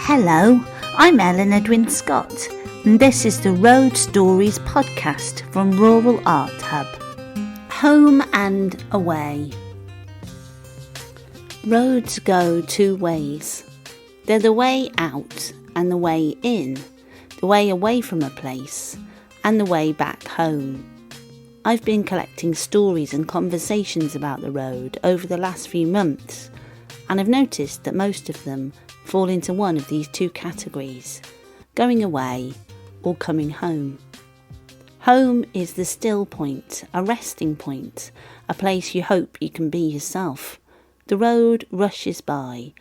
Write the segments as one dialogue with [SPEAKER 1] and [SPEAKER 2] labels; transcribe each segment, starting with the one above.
[SPEAKER 1] Hello, I'm Ellen Edwin Scott, and this is the Road Stories podcast from Rural Art Hub. Home and away. Roads go two ways. They're the way out and the way in, the way away from a place and the way back home. I've been collecting stories and conversations about the road over the last few months, and I've noticed that most of them fall into one of these two categories: going away or coming home. Home is the still point, a resting point, a place you hope you can be yourself. The road rushes by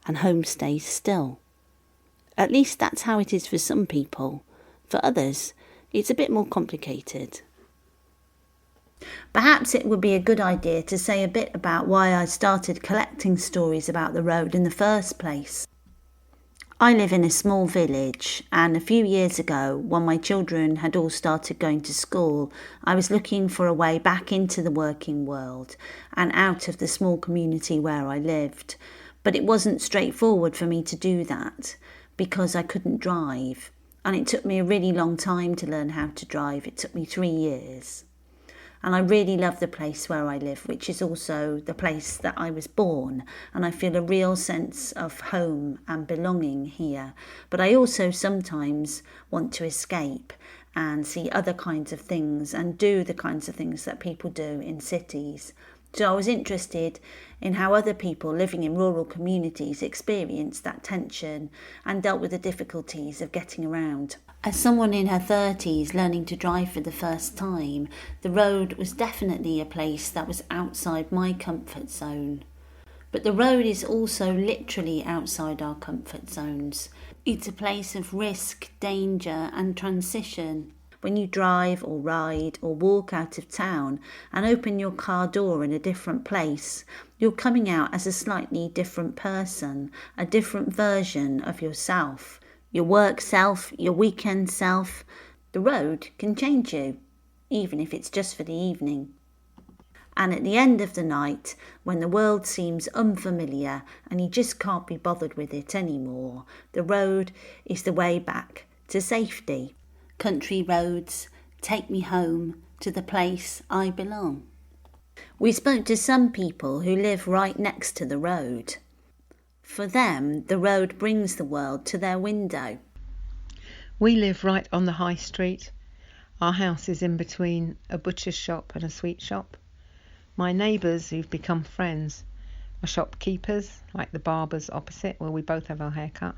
[SPEAKER 1] and home stays still. At least that's how it is for some people. For others, it's a bit more complicated. Perhaps it would be a good idea to say a bit about why I started collecting stories about the road in the first place. I live in a small village, and a few years ago, when my children had all started going to school, I was looking for a way back into the working world and out of the small community where I lived. But it wasn't straightforward for me to do that because I couldn't drive, and it took me a really long time to learn how to drive. It took me 3 years. And I really love the place where I live, which is also the place that I was born, and I feel a real sense of home and belonging here. But I also sometimes want to escape and see other kinds of things and do the kinds of things that people do in cities. So I was interested in how other people living in rural communities experienced that tension and dealt with the difficulties of getting around. As someone in her 30s learning to drive for the first time, the road was definitely a place that was outside my comfort zone. But the road is also literally outside our comfort zones. It's a place of risk, danger and transition. When you drive or ride or walk out of town and open your car door in a different place, you're coming out as a slightly different person, a different version of yourself. Your work self, your weekend self. The road can change you, even if it's just for the evening. And at the end of the night, when the world seems unfamiliar and you just can't be bothered with it anymore, the road is the way back to safety. Country roads take me home to the place I belong. We spoke to some people who live right next to the road. For them, the road brings the world to their window.
[SPEAKER 2] We live right on the high street. Our house is in between a butcher's shop and a sweet shop. My neighbours, who've become friends, are shopkeepers, like the barbers opposite, where we both have our hair cut.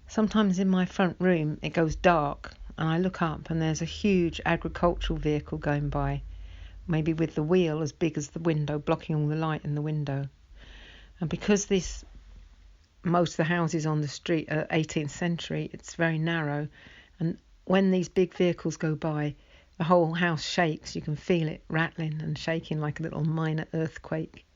[SPEAKER 2] Sometimes in my front room it goes dark and I look up and there's a huge agricultural vehicle going by, maybe with the wheel as big as the window, blocking all the light in the window. And because most of the houses on the street are 18th century, it's very narrow. And when these big vehicles go by, the whole house shakes. You can feel it rattling and shaking like a little minor earthquake.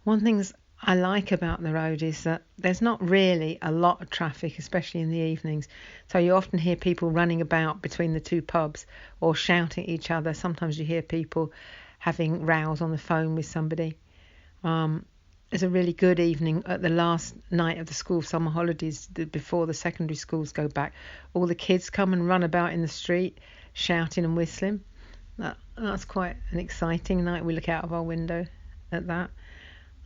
[SPEAKER 2] One thing I like about the road is that there's not really a lot of traffic, especially in the evenings. So you often hear people running about between the two pubs or shouting at each other. Sometimes you hear people having rows on the phone with somebody. It's a really good evening at the last night of the school summer holidays before the secondary schools go back. All the kids come and run about in the street shouting and whistling. That's quite an exciting night. We look out of our window at that.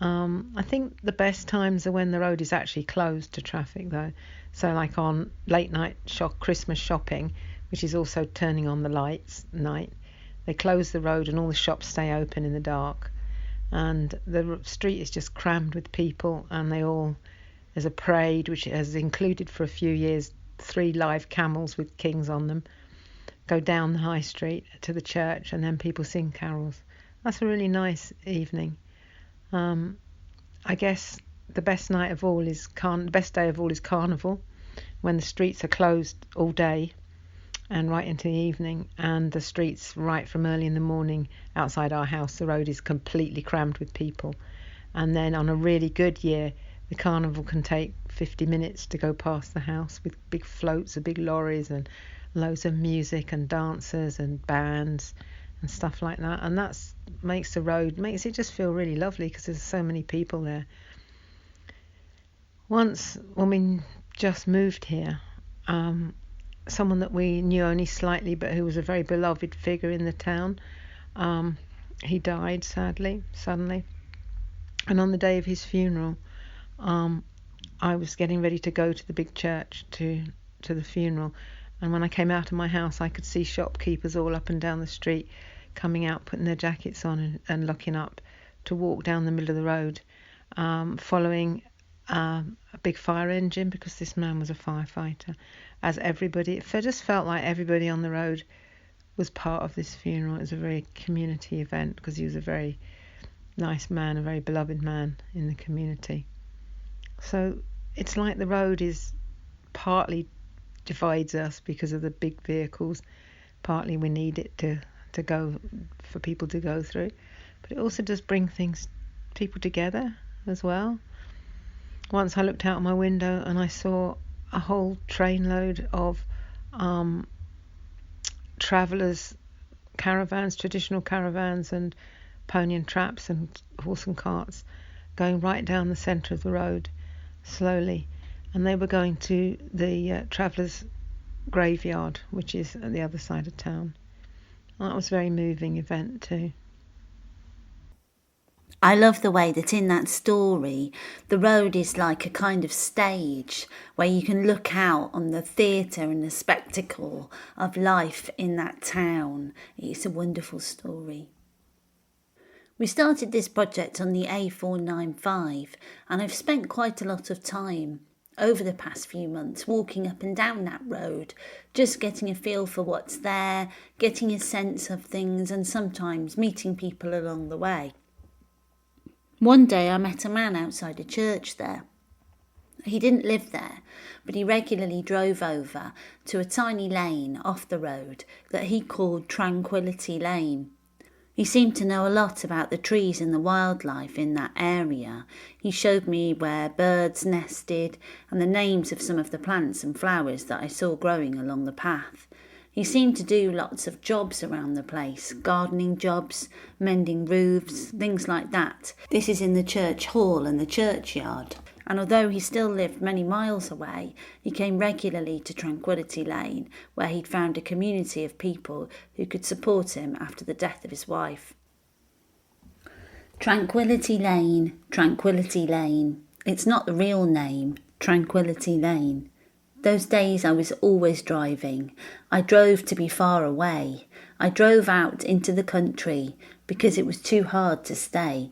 [SPEAKER 2] I think the best times are when the road is actually closed to traffic though. So like on late night Christmas shopping, which is also turning on the lights at night, they close the road and all the shops stay open in the dark. And the street is just crammed with people, and there's a parade which has included for a few years 3 live camels with kings on them, go down the high street to the church, and then people sing carols. That's a really nice evening. I guess the best day of all is Carnival, when the streets are closed all day and right into the evening, and the streets right from early in the morning outside our house, the road is completely crammed with people. And then on a really good year, the carnival can take 50 minutes to go past the house with big floats of big lorries and loads of music and dancers and bands and stuff like that. And that's makes it just feel really lovely because there's so many people there. Once, when we just moved here, someone that we knew only slightly, but who was a very beloved figure in the town, he died sadly, suddenly. And on the day of his funeral, I was getting ready to go to the big church to the funeral. And when I came out of my house, I could see shopkeepers all up and down the street coming out, putting their jackets on and locking up to walk down the middle of the road, following a big fire engine, because this man was a firefighter. As everybody, it just felt like everybody on the road was part of this funeral. It was a very community event because he was a very nice man, a very beloved man in the community. So it's like the road is partly divides us because of the big vehicles, partly we need it to go, for people to go through, but it also does bring people together as well. Once I looked out my window and I saw a whole trainload of travellers, caravans, traditional caravans and pony and traps and horse and carts going right down the centre of the road slowly, and they were going to the travellers' graveyard, which is at the other side of town. That was a very moving event too.
[SPEAKER 1] I love the way that in that story, the road is like a kind of stage where you can look out on the theatre and the spectacle of life in that town. It's a wonderful story. We started this project on the A495, and I've spent quite a lot of time over the past few months walking up and down that road, just getting a feel for what's there, getting a sense of things, and sometimes meeting people along the way. One day I met a man outside a church there. He didn't live there, but he regularly drove over to a tiny lane off the road that he called Tranquility Lane. He seemed to know a lot about the trees and the wildlife in that area. He showed me where birds nested and the names of some of the plants and flowers that I saw growing along the path. He seemed to do lots of jobs around the place, gardening jobs, mending roofs, things like that. This is in the church hall and the churchyard. And although he still lived many miles away, he came regularly to Tranquility Lane, where he'd found a community of people who could support him after the death of his wife. Tranquility Lane, Tranquility Lane. It's not the real name, Tranquility Lane. Those days I was always driving. I drove to be far away. I drove out into the country because it was too hard to stay.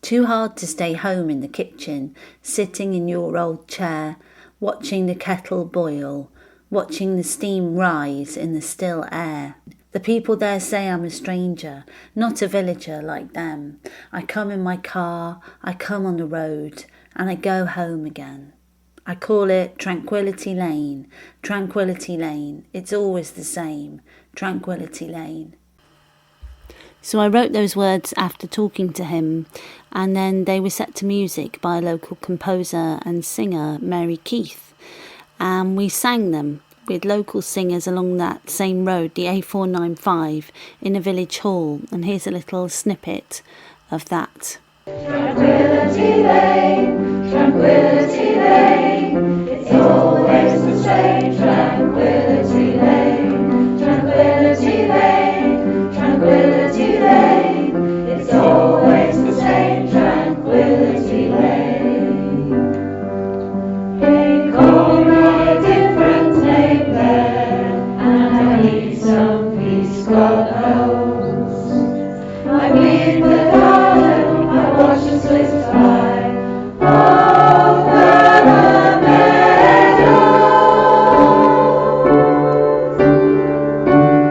[SPEAKER 1] Too hard to stay home in the kitchen, sitting in your old chair, watching the kettle boil, watching the steam rise in the still air. The people there say I'm a stranger, not a villager like them. I come in my car, I come on the road, and I go home again. I call it Tranquility Lane, Tranquility Lane. It's always the same, Tranquility Lane. So I wrote those words after talking to him, and then they were set to music by a local composer and singer, Mary Keith. And we sang them with local singers along that same road, the A495, in a village hall. And here's a little snippet of that.
[SPEAKER 3] Tranquility Lane, Tranquility Lane, it's always the same. Tranquility Lane, Tranquility Lane, Tranquility Lane, it's always the same. Tranquility Lane. They call me a different name there, and I need some peace, God knows. I weed the garden, I watch the swifts fly over the meadow.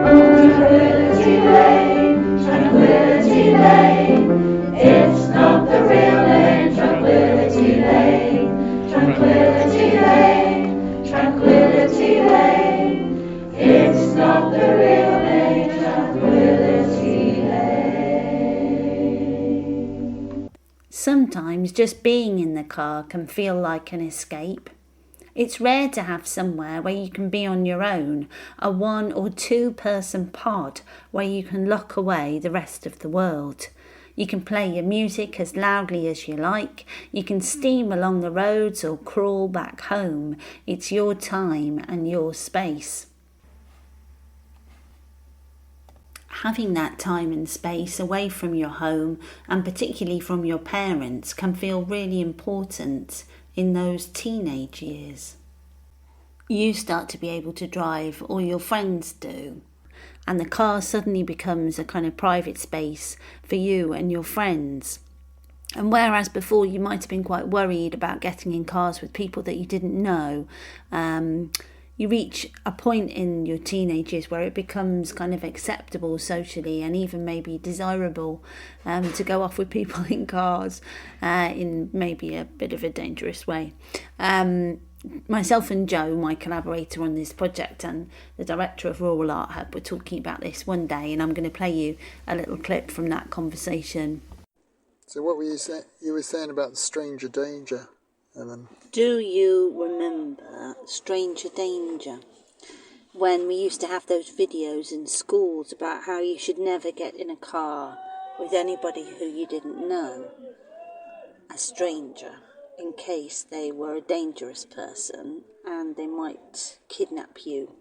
[SPEAKER 3] Oh, Tranquility Lane, Tranquility Lane, it's not the real name. Tranquility Lane, Tranquility Lane, Tranquility Lane, it's not the real name. Tranquility Lane.
[SPEAKER 1] Sometimes just being in the car can feel like an escape. It's rare to have somewhere where you can be on your own, a 1 or 2 person pod where you can lock away the rest of the world. You can play your music as loudly as you like. You can steam along the roads or crawl back home. It's your time and your space. Having that time and space away from your home, and particularly from your parents, can feel really important in those teenage years. You start to be able to drive, or your friends do, and the car suddenly becomes a kind of private space for you and your friends. And whereas before you might have been quite worried about getting in cars with people that you didn't know, you reach a point in your teenage years where it becomes kind of acceptable socially and even maybe desirable to go off with people in cars in maybe a bit of a dangerous way. Myself and Joe, my collaborator on this project and the director of Rural Art Hub, were talking about this one day, and I'm going to play you a little clip from that conversation.
[SPEAKER 4] So what were you saying? You were saying about stranger danger, Ellen.
[SPEAKER 1] Do you remember Stranger Danger? When we used to have those videos in schools about how you should never get in a car with anybody who you didn't know, a stranger, in case they were a dangerous person and they might kidnap you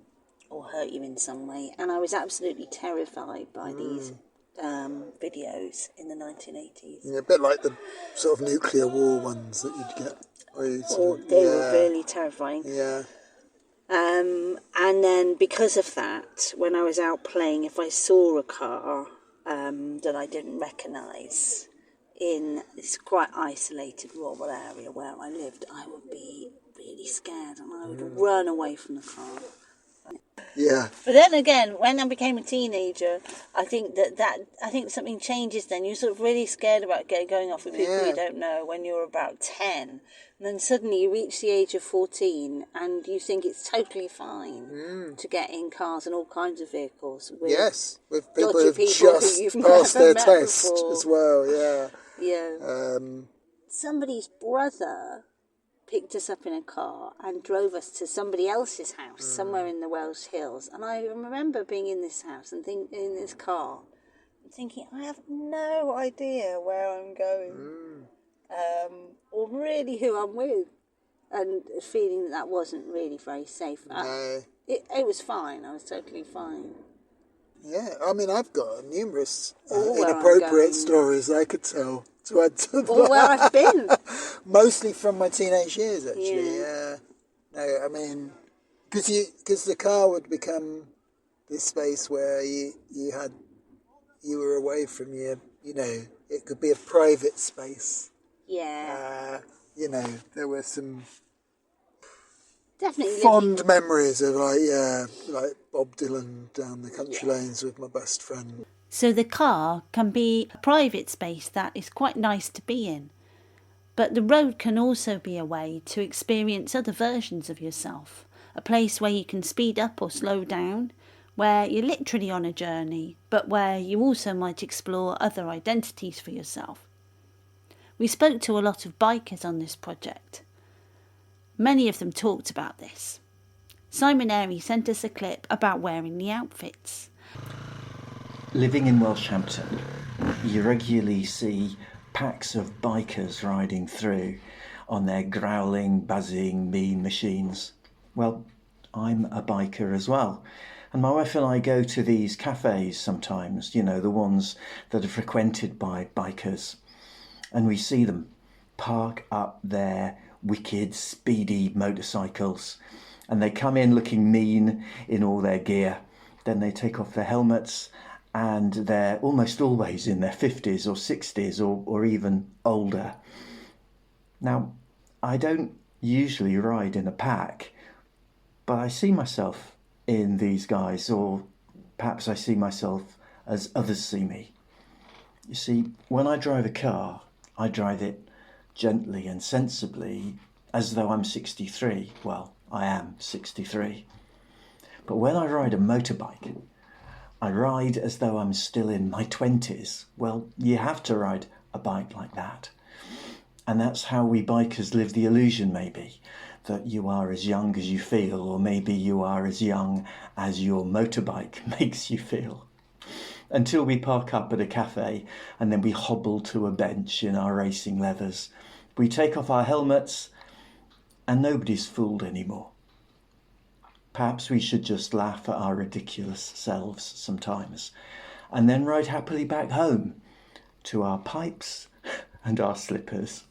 [SPEAKER 1] or hurt you in some way. And I was absolutely terrified by these videos in the 1980s.
[SPEAKER 4] Yeah, a bit like the sort of nuclear war ones that you'd get. They
[SPEAKER 1] were really terrifying.
[SPEAKER 4] Yeah.
[SPEAKER 1] And then because of that, when I was out playing, if I saw a car that I didn't recognise in this quite isolated rural area where I lived, I would be really scared and I would run away from the car.
[SPEAKER 4] Yeah.
[SPEAKER 1] But then again, when I became a teenager, I think I think something changes then. You're sort of really scared about going off with people you don't know when you're about 10. And then suddenly you reach the age of 14 and you think it's totally fine to get in cars and all kinds of vehicles.
[SPEAKER 4] With people who've just passed their test before. As well, yeah.
[SPEAKER 1] Yeah. Somebody's brother picked us up in a car and drove us to somebody else's house somewhere in the Welsh Hills. And I remember being in this house and in this car and thinking, I have no idea where I'm going or really who I'm with, and feeling that wasn't really very safe.
[SPEAKER 4] No.
[SPEAKER 1] It was fine. I was totally fine.
[SPEAKER 4] Yeah, I mean, I've got numerous inappropriate stories I could tell to add to that.
[SPEAKER 1] Or where I've been.
[SPEAKER 4] Mostly from my teenage years, actually, yeah. No, I mean, because the car would become this space where you were away from your, it could be a private space.
[SPEAKER 1] Yeah.
[SPEAKER 4] There were some
[SPEAKER 1] definitely
[SPEAKER 4] fond memories of like Bob Dylan down the country lanes with my best friend.
[SPEAKER 1] So the car can be a private space that is quite nice to be in. But the road can also be a way to experience other versions of yourself. A place where you can speed up or slow down, where you're literally on a journey, but where you also might explore other identities for yourself. We spoke to a lot of bikers on this project. Many of them talked about this. Simon Airy sent us a clip about wearing the outfits.
[SPEAKER 5] Living in Welshampton, you regularly see packs of bikers riding through on their growling, buzzing, mean machines. Well, I'm a biker as well. And my wife and I go to these cafes sometimes, the ones that are frequented by bikers. And we see them park up their wicked, speedy motorcycles. And they come in looking mean in all their gear. Then they take off their helmets and they're almost always in their 50s or 60s or even older. Now, I don't usually ride in a pack, but I see myself in these guys, or perhaps I see myself as others see me. You see, when I drive a car, I drive it gently and sensibly, as though I'm 63. Well, I am 63. But when I ride a motorbike, I ride as though I'm still in my 20s. Well, you have to ride a bike like that. And that's how we bikers live the illusion, maybe, that you are as young as you feel, or maybe you are as young as your motorbike makes you feel. until we park up at a cafe and then we hobble to a bench in our racing leathers. We take off our helmets and nobody's fooled anymore. Perhaps we should just laugh at our ridiculous selves sometimes and then ride happily back home to our pipes and our slippers.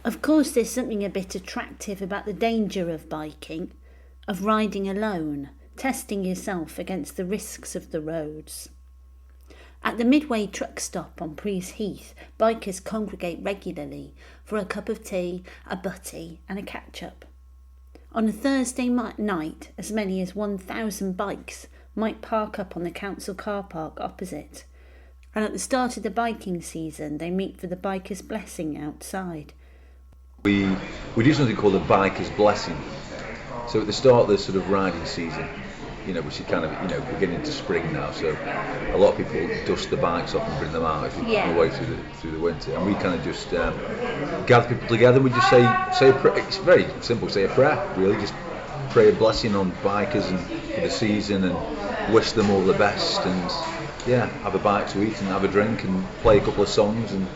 [SPEAKER 1] Of course, there's something a bit attractive about the danger of biking, of riding alone, testing yourself against the risks of the roads. At the Midway truck stop on Priest Heath, bikers congregate regularly for a cup of tea, a butty and a catch-up. On a Thursday night, as many as 1,000 bikes might park up on the council car park opposite. And at the start of the biking season, they meet for the Bikers' Blessing outside.
[SPEAKER 6] We do something called a Bikers' Blessing. So at the start of the sort of riding season, which is kind of, we're getting into spring now, so a lot of people dust the bikes off and bring them out away through the winter, and we kind of just gather people together. We just say a prayer. It's very simple. Say a prayer, really. Just pray a blessing on bikers and for the season, and wish them all the best, and have a bite to eat and have a drink and play a couple of songs, and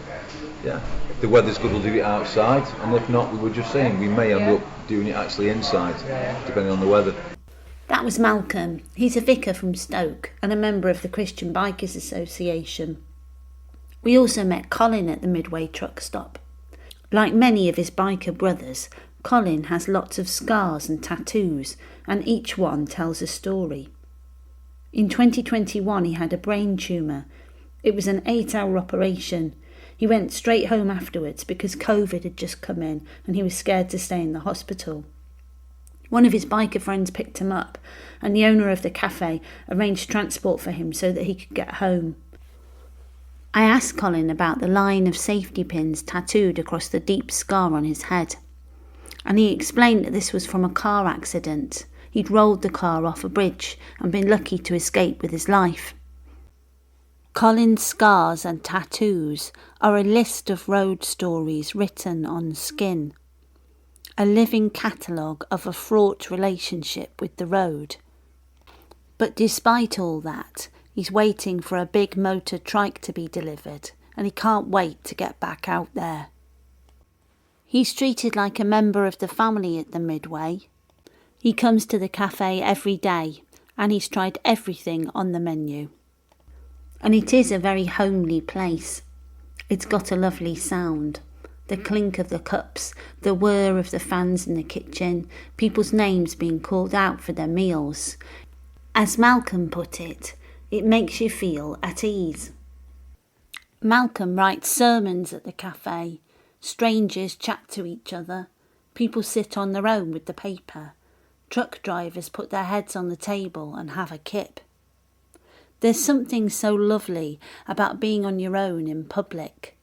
[SPEAKER 6] if the weather's good, we'll do it outside, and if not, we were just saying we may end up doing it actually inside, depending on the weather.
[SPEAKER 1] That was Malcolm. He's a vicar from Stoke and a member of the Christian Bikers Association. We also met Colin at the Midway truck stop. Like many of his biker brothers, Colin has lots of scars and tattoos, and each one tells a story. In 2021 he had a brain tumour. It was an 8-hour operation. He went straight home afterwards because COVID had just come in and he was scared to stay in the hospital. One of his biker friends picked him up, and the owner of the cafe arranged transport for him so that he could get home. I asked Colin about the line of safety pins tattooed across the deep scar on his head, and he explained that this was from a car accident. He'd rolled the car off a bridge and been lucky to escape with his life. Colin's scars and tattoos are a list of road stories written on skin. A living catalogue of a fraught relationship with the road. But despite all that, he's waiting for a big motor trike to be delivered, and he can't wait to get back out there. He's treated like a member of the family at the Midway. He comes to the cafe every day, and he's tried everything on the menu. And it is a very homely place. It's got a lovely sound. The clink of the cups, the whir of the fans in the kitchen, people's names being called out for their meals. As Malcolm put it, it makes you feel at ease. Malcolm writes sermons at the cafe. Strangers chat to each other. People sit on their own with the paper. Truck drivers put their heads on the table and have a kip. There's something so lovely about being on your own in public.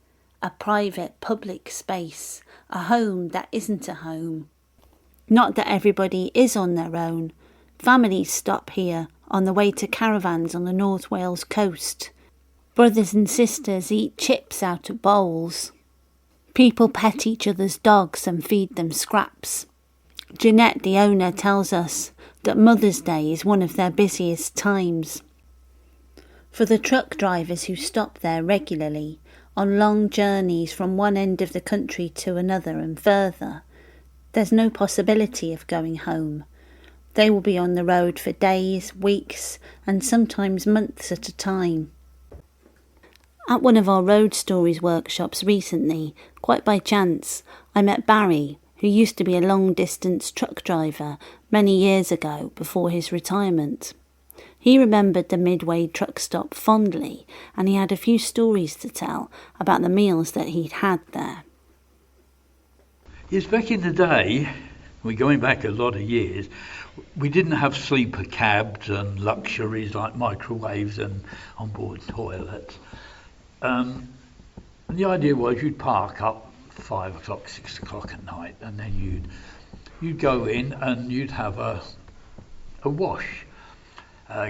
[SPEAKER 1] A private public space, a home that isn't a home. Not that everybody is on their own. Families stop here on the way to caravans on the North Wales coast. Brothers and sisters eat chips out of bowls. People pet each other's dogs and feed them scraps. Jeanette, the owner, tells us that Mother's Day is one of their busiest times. For the truck drivers who stop there regularly, on long journeys from one end of the country to another and further, there's no possibility of going home. They will be on the road for days, weeks, and sometimes months at a time. At one of our Road Stories workshops recently, quite by chance, I met Barry, who used to be a long-distance truck driver many years ago before his retirement. He remembered the Midway truck stop fondly, and he had a few stories to tell about the meals that he'd had there.
[SPEAKER 7] Yes, back in the day, we're going back a lot of years, we didn't have sleeper cabs and luxuries like microwaves and onboard toilets. And the idea was you'd park up 5 o'clock, 6 o'clock at night, and then you'd go in and you'd have a wash.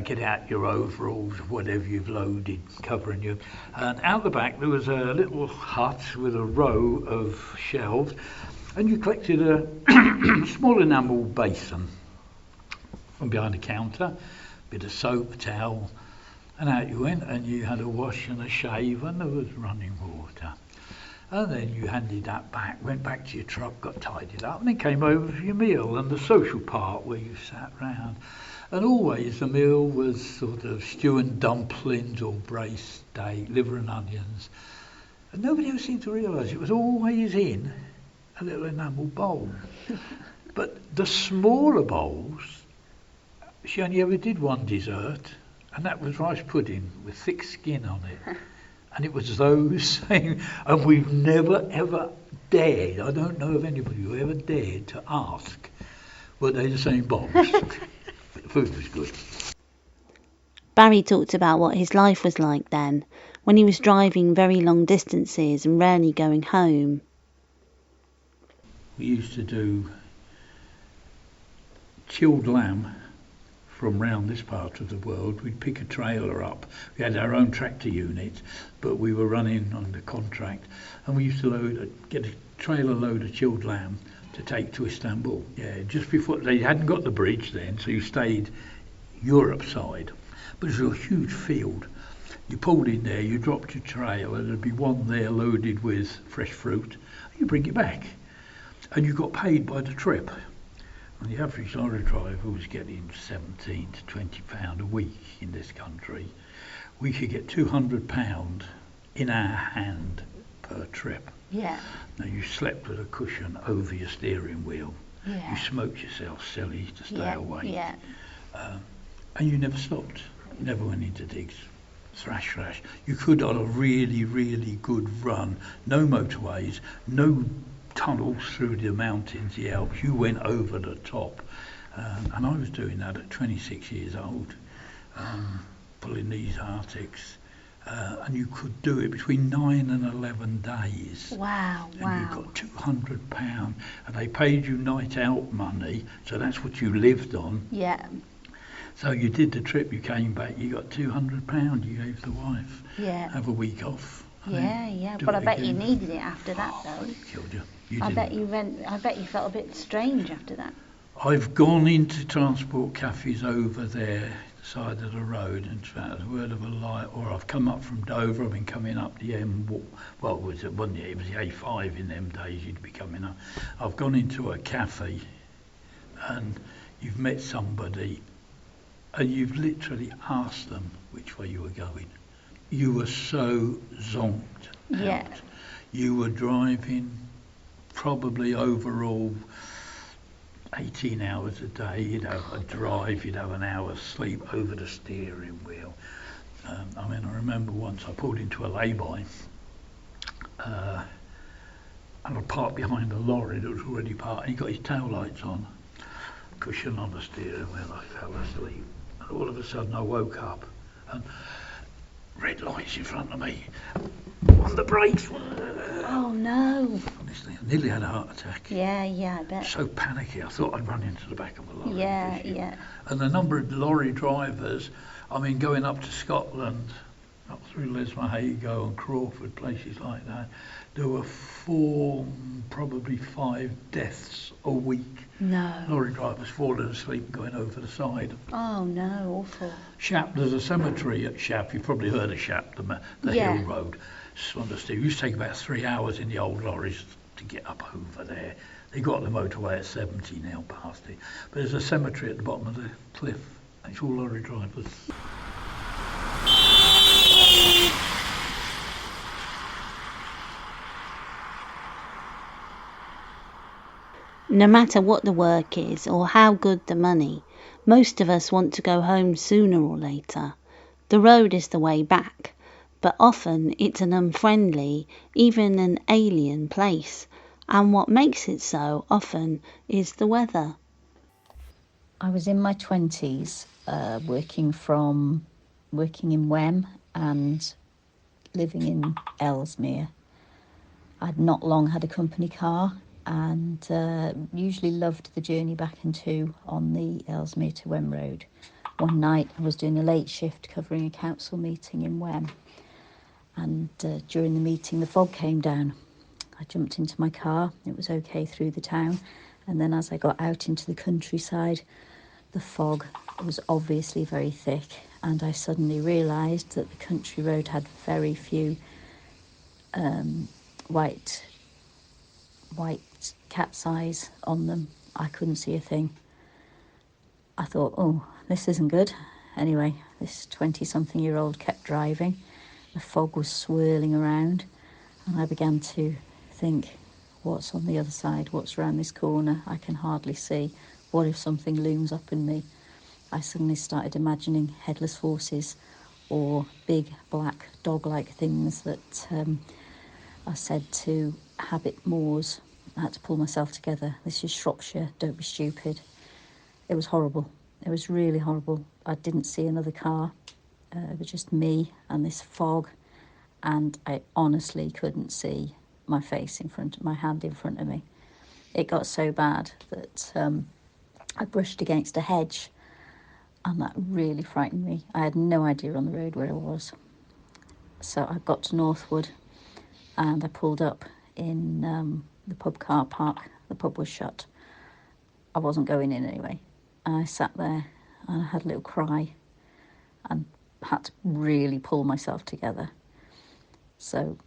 [SPEAKER 7] Get out your overalls, whatever you've loaded, covering you. And out the back there was a little hut with a row of shelves, and you collected a small enamel basin, from behind the counter, bit of soap, a towel, and out you went, and you had a wash and a shave, and there was running water. And then you handed that back, went back to your truck, got tidied up, and then came over for your meal and the social part where you sat round. And always the meal was sort of stew and dumplings or braised steak, liver and onions. And nobody ever seemed to realise it was always in a little enamel bowl. But the smaller bowls, she only ever did one dessert, and that was rice pudding with thick skin on it. And it was those same, and we've never ever dared, I don't know of anybody who ever dared to ask, were they the same bowls? The food was good.
[SPEAKER 1] Barry talked about what his life was like then, when he was driving very long distances and rarely going home.
[SPEAKER 7] We used to do chilled lamb from round this part of the world. We'd pick a trailer up. We had our own tractor unit, but we were running on the contract, and we used to get a trailer load of chilled lamb to take to Istanbul. Yeah, just before they hadn't got the bridge then, so you stayed Europe side. But it was a huge field. You pulled in there, you dropped your trailer, there'd be one there loaded with fresh fruit, and you bring it back, and you got paid by the trip. And the average lorry driver was getting 17 to 20 pound a week in this country. We could get 200 pound in our hand per trip.
[SPEAKER 1] Yeah.
[SPEAKER 7] Now you slept with a cushion over your steering wheel.
[SPEAKER 1] Yeah.
[SPEAKER 7] You smoked yourself silly to stay away.
[SPEAKER 1] Yeah.
[SPEAKER 7] And you never stopped. You never went into digs. Thrash. You could on a really, really good run. No motorways, no tunnels through the mountains, the Alps. You went over the top. And I was doing that at 26 years old, pulling these Arctics. And you could do it between 9 and 11 days.
[SPEAKER 1] Wow.
[SPEAKER 7] And you got £200, and they paid you night out money, so that's what you lived on.
[SPEAKER 1] Yeah.
[SPEAKER 7] So you did the trip, you came back, you got £200 you gave the wife.
[SPEAKER 1] Yeah.
[SPEAKER 7] Have a week off.
[SPEAKER 1] Yeah. But I bet you needed it after that, though.
[SPEAKER 7] It killed you.
[SPEAKER 1] I bet you felt a bit strange after that.
[SPEAKER 7] I've gone into transport cafes over there, side of the road, and found a word of a lie. Or I've come up from Dover. I've been coming up the it was the A5 in them days. You'd be coming up. I've gone into a cafe, and you've met somebody, and you've literally asked them which way you were going. You were so zonked out. You were driving probably overall 18 hours a day. You'd have a drive, you'd have an hour's sleep over the steering wheel. I remember once I pulled into a lay-by, and I parked behind a lorry that was already parked, and he got his tail lights on, cushion on the steering wheel. I fell asleep, and all of a sudden I woke up, and red lights in front of me, on the brakes.
[SPEAKER 1] Oh no.
[SPEAKER 7] Honestly, I nearly had a heart attack.
[SPEAKER 1] Yeah, I bet.
[SPEAKER 7] So panicky, I thought I'd run into the back of a lorry.
[SPEAKER 1] Yeah.
[SPEAKER 7] And the number of lorry drivers, going up to Scotland, up through Lesmahago and Crawford, places like that, there were 4, probably 5 deaths a week.
[SPEAKER 1] No.
[SPEAKER 7] Lorry drivers falling asleep and going over the side.
[SPEAKER 1] Oh no, awful.
[SPEAKER 7] Shap, there's a cemetery at Shap. You've probably heard of Shap, the hill road. It used to take about 3 hours in the old lorries to get up over there. They got the motorway at 70 now past it. But there's a cemetery at the bottom of the cliff. It's all lorry drivers.
[SPEAKER 1] No matter what the work is or how good the money, most of us want to go home sooner or later. The road is the way back, but often it's an unfriendly, even an alien place, and what makes it so often is the weather.
[SPEAKER 8] I was in my 20s, working in Wem and living in Ellesmere. I'd not long had a company car, and usually loved the journey back and to on the Ellesmere to Wem road. One night I was doing a late shift covering a council meeting in Wem, and during the meeting the fog came down. I jumped into my car, it was okay through the town, and then as I got out into the countryside The fog was obviously very thick, and I suddenly realised that the country road had very few white cat's eyes on them. I couldn't see a thing. I thought, oh, this isn't good. Anyway, this 20-something-year-old kept driving. The fog was swirling around, and I began to think, what's on the other side? What's around this corner? I can hardly see. What if something looms up in me? I suddenly started imagining headless horses or big black dog-like things that are said to habit moors. I had to pull myself together. This is Shropshire, don't be stupid. It was horrible. It was really horrible. I didn't see another car. It was just me and this fog, and I honestly couldn't see my face my hand in front of me. It got so bad that I brushed against a hedge, and that really frightened me. I had no idea on the road where I was. So I got to Northwood, and I pulled up in the pub car park. The pub was shut. I wasn't going in anyway. And I sat there and I had a little cry and had to really pull myself together. So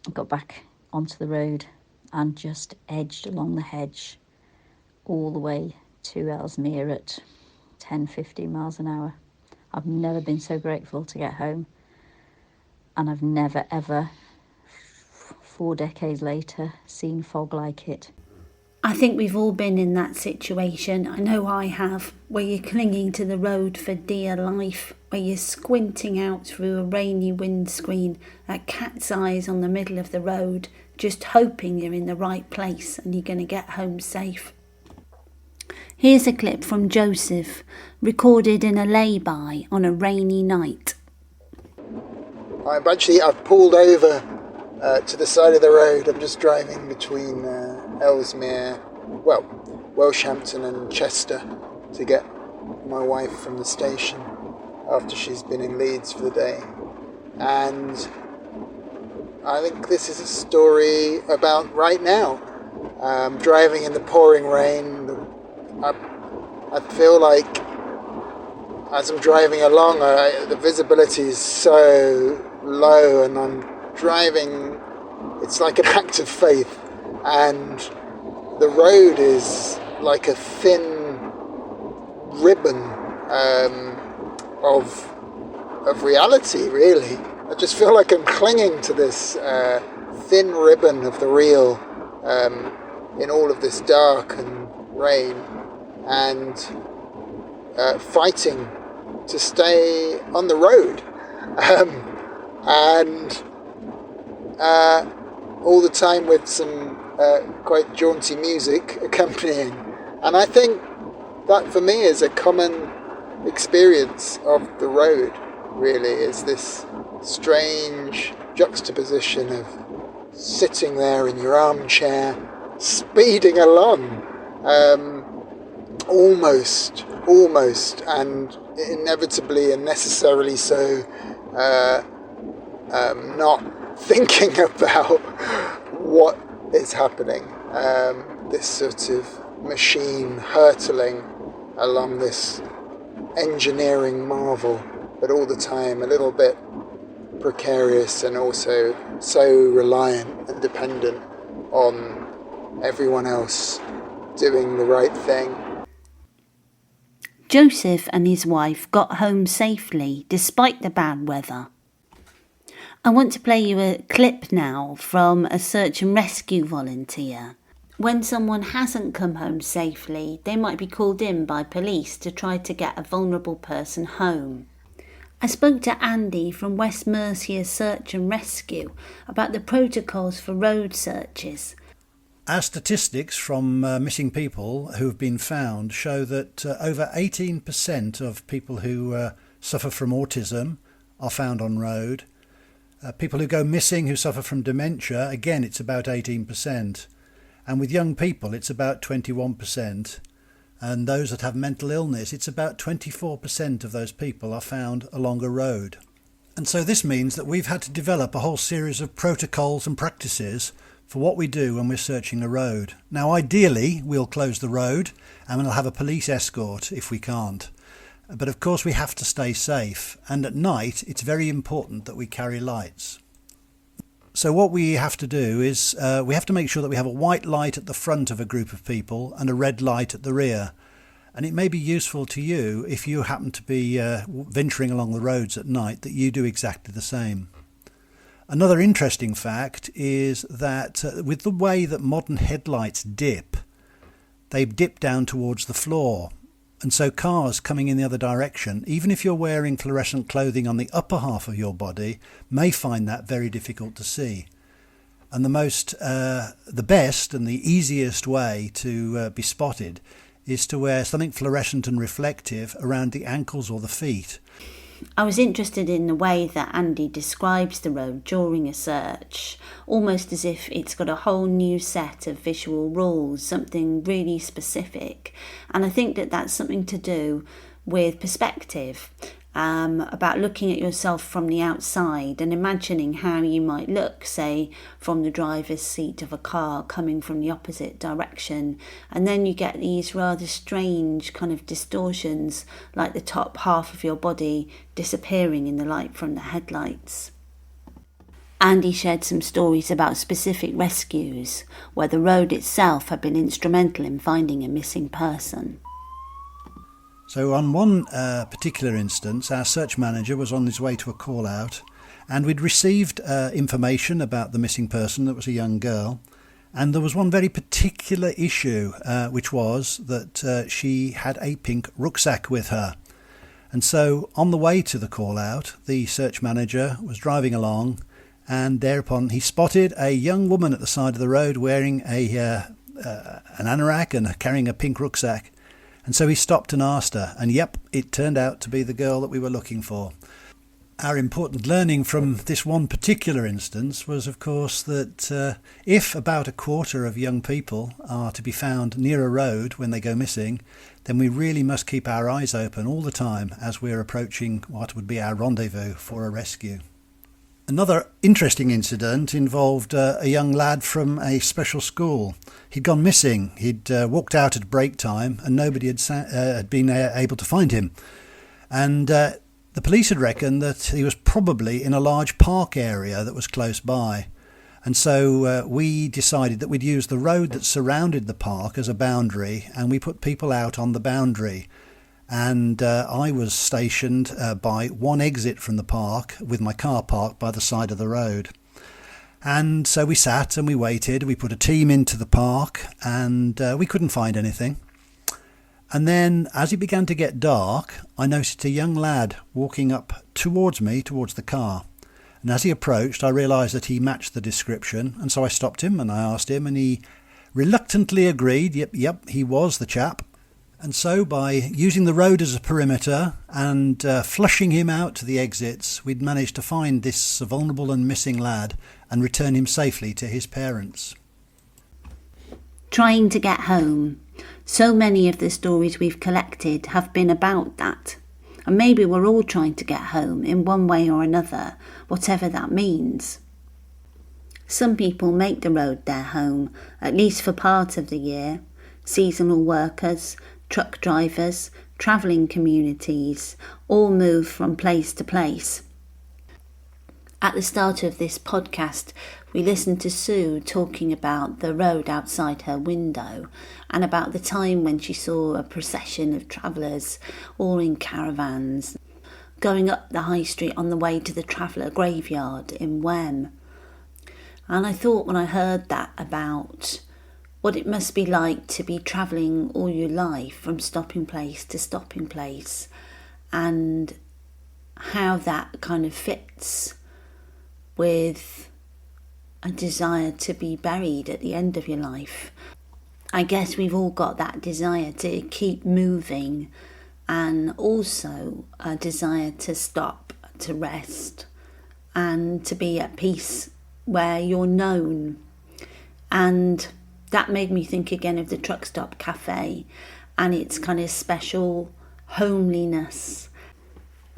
[SPEAKER 8] I got back onto the road and just edged along the hedge all the way to Ellesmere at 10-15 miles an hour. I've never been so grateful to get home, and I've never ever, 4 decades later, seen fog like it.
[SPEAKER 1] I think we've all been in that situation. I know I have, where you're clinging to the road for dear life, where you're squinting out through a rainy windscreen at cat's eyes on the middle of the road, just hoping you're in the right place and you're going to get home safe. Here's a clip from Joseph, recorded in a lay-by on a rainy night.
[SPEAKER 4] I've pulled over to the side of the road. I'm just driving between Ellesmere, Welshampton and Chester to get my wife from the station after she's been in Leeds for the day. And I think this is a story about right now. Driving in the pouring rain, I feel like as I'm driving along, the visibility is so low, and I'm driving, it's like an act of faith, and the road is like a thin ribbon of reality, really. I just feel like I'm clinging to this thin ribbon of the real in all of this dark and rain, and fighting to stay on the road, and all the time with some quite jaunty music accompanying. And I think that for me is a common experience of the road, really, is this strange juxtaposition of sitting there in your armchair, speeding along, almost, and inevitably and necessarily so, not thinking about what is happening. This sort of machine hurtling along this engineering marvel, but all the time a little bit precarious and also so reliant and dependent on everyone else doing the right thing.
[SPEAKER 1] Joseph and his wife got home safely despite the bad weather. I want to play you a clip now from a search and rescue volunteer. When someone hasn't come home safely, they might be called in by police to try to get a vulnerable person home. I spoke to Andy from West Mercia Search and Rescue about the protocols for road searches.
[SPEAKER 9] Our statistics from missing people who have been found show that over 18% of people who suffer from autism are found on road. People who go missing who suffer from dementia, again, it's about 18%. And with young people, it's about 21%. And those that have mental illness, it's about 24% of those people are found along a road. And so this means that we've had to develop a whole series of protocols and practices for what we do when we're searching a road. Now, ideally, we'll close the road and we'll have a police escort if we can't. But of course, we have to stay safe. And at night, it's very important that we carry lights. So what we have to do is we have to make sure that we have a white light at the front of a group of people and a red light at the rear. And it may be useful to you if you happen to be venturing along the roads at night that you do exactly the same. Another interesting fact is that with the way that modern headlights dip, they dip down towards the floor. And so cars coming in the other direction, even if you're wearing fluorescent clothing on the upper half of your body, may find that very difficult to see. And the best and the easiest way to be spotted is to wear something fluorescent and reflective around the ankles or the feet.
[SPEAKER 1] I was interested in the way that Andy describes the road during a search, almost as if it's got a whole new set of visual rules, something really specific. And I think that that's something to do with perspective, about looking at yourself from the outside and imagining how you might look, say, from the driver's seat of a car coming from the opposite direction. And then you get these rather strange kind of distortions, like the top half of your body disappearing in the light from the headlights. Andy shared some stories about specific rescues where the road itself had been instrumental in finding a missing person.
[SPEAKER 9] So on one particular instance, our search manager was on his way to a call out, and we'd received information about the missing person that was a young girl. And there was one very particular issue, which was that she had a pink rucksack with her. And so on the way to the call out, the search manager was driving along, and thereupon he spotted a young woman at the side of the road wearing an anorak and carrying a pink rucksack. And so he stopped and asked her, and yep, it turned out to be the girl that we were looking for. Our important learning from this one particular instance was, of course, that if about a quarter of young people are to be found near a road when they go missing, then we really must keep our eyes open all the time as we're approaching what would be our rendezvous for a rescue. Another interesting incident involved a young lad from a special school. He'd gone missing. He'd walked out at break time and nobody had been able to find him. And the police had reckoned that he was probably in a large park area that was close by. And so we decided that we'd use the road that surrounded the park as a boundary, and we put people out on the boundary. And I was stationed by one exit from the park with my car parked by the side of the road. And so we sat and we waited. We put a team into the park and we couldn't find anything. And then as it began to get dark, I noticed a young lad walking up towards me, towards the car. And as he approached, I realised that he matched the description. And so I stopped him and I asked him, and he reluctantly agreed, yep, he was the chap. And so by using the road as a perimeter and flushing him out to the exits, we'd managed to find this vulnerable and missing lad and return him safely to his parents.
[SPEAKER 1] Trying to get home. So many of the stories we've collected have been about that. And maybe we're all trying to get home in one way or another, whatever that means. Some people make the road their home, at least for part of the year. Seasonal workers, truck drivers, travelling communities, all move from place to place. At the start of this podcast, we listened to Sue talking about the road outside her window and about the time when she saw a procession of travellers, all in caravans, going up the high street on the way to the traveller graveyard in Wem. And I thought when I heard that about what it must be like to be travelling all your life from stopping place to stopping place, and how that kind of fits with a desire to be buried at the end of your life. I guess we've all got that desire to keep moving, and also a desire to stop, to rest, and to be at peace where you're known. And that made me think again of the Truck Stop Cafe and its kind of special homeliness.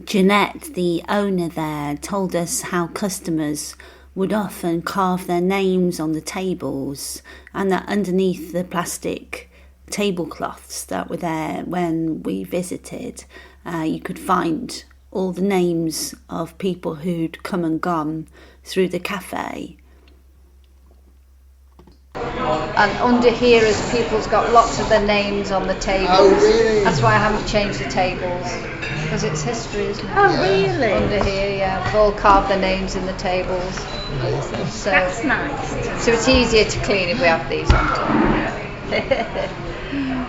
[SPEAKER 1] Jeanette, the owner there, told us how customers would often carve their names on the tables, and that underneath the plastic tablecloths that were there when we visited, you could find all the names of people who'd come and gone through the cafe.
[SPEAKER 10] And under here is people's got lots of their names on the tables.
[SPEAKER 4] Oh, really?
[SPEAKER 10] That's why I haven't changed the tables, because it's history, isn't it?
[SPEAKER 1] Oh, really?
[SPEAKER 10] Under here, yeah, we've all carved their names in the tables. So
[SPEAKER 1] That's nice.
[SPEAKER 10] So it's easier to clean if we have these on top.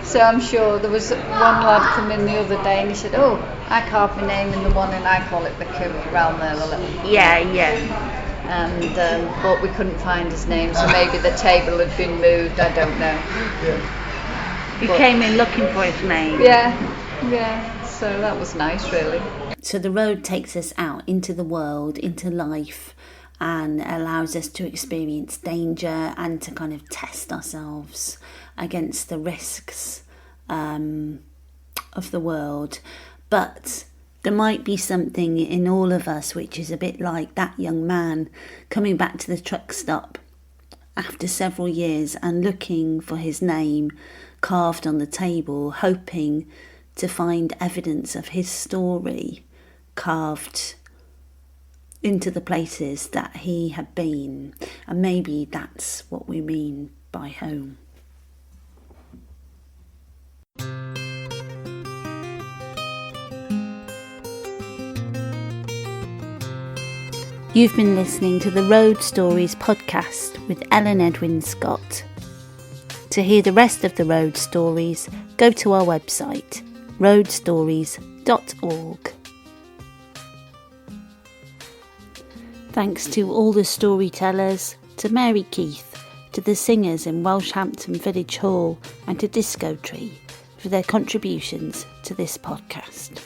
[SPEAKER 10] So I'm sure there was one lad come in the other day and he said, "Oh, I carved my name in the one and I call it the coup around there, the little."
[SPEAKER 1] Yeah.
[SPEAKER 10] And but we couldn't find his name, so maybe the table had been moved. I don't know.
[SPEAKER 1] You came in looking for his name.
[SPEAKER 10] Yeah. So that was nice, really.
[SPEAKER 1] So the road takes us out into the world, into life, and allows us to experience danger and to kind of test ourselves against the risks of the world. But there might be something in all of us which is a bit like that young man coming back to the truck stop after several years and looking for his name carved on the table, hoping to find evidence of his story carved into the places that he had been. And maybe that's what we mean by home. You've been listening to the Road Stories podcast with Ellen Edwin Scott. To hear the rest of the Road Stories, go to our website, roadstories.org. Thanks to all the storytellers, to Mary Keith, to the singers in Welshampton Village Hall and to Disco Tree for their contributions to this podcast.